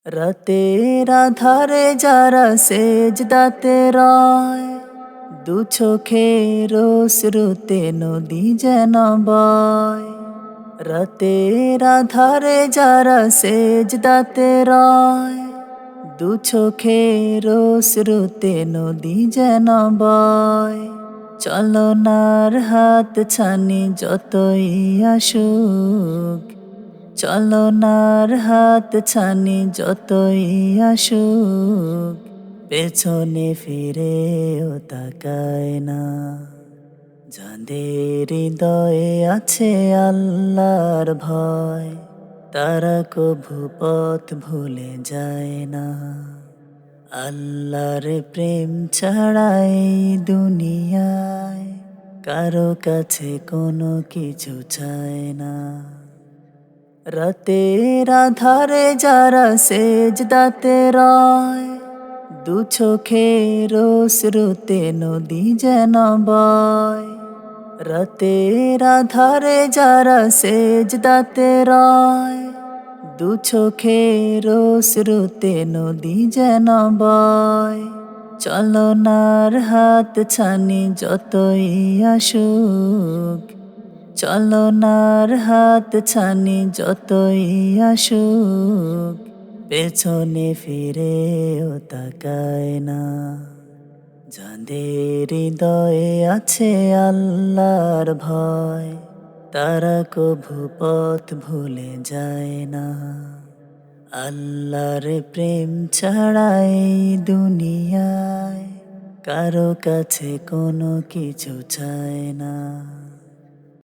রাতের আধারে যারা সেজদাতে রয়, দু চোখের স্রোতে নদী যেন বয়। রাতের আধারে যারা সেজদাতে রয়, দু চোখের স্রোতে নদী যেন বয়। চলনার হাত ছানি যতই আসুক, চলনার হাত ছানি যতই আসুক, পেছনে ফিরেও তাকায় না। যাদের হৃদয়ে আছে আল্লাহর ভয়, তারা কভু পথ ভুলে যায় না। আল্লাহর প্রেম ছাড়াই দুনিয়ায় কারো কাছে কোনো কিছু চায় না। রাতের আধারে যারা সেজদাতে রয়, দু চোখের স্রোতে নদী যেন বয়। রাতের আধারে যারা সেজদাতে রয়, দু চোখের স্রোতে নদী যেন বয়। চলনার হাত ছানি যতই আসুক, চলনার হাত ছানি যতই আসুক, পেছনে ফিরেও তাকায় না। যাদের হৃদয়ে আছে আল্লাহর ভয়, তারা কভু পথ ভুলে যায় না। আল্লাহর প্রেম ছাড়াই দুনিয়ায় কারো কাছে কোনো কিছু চায় না।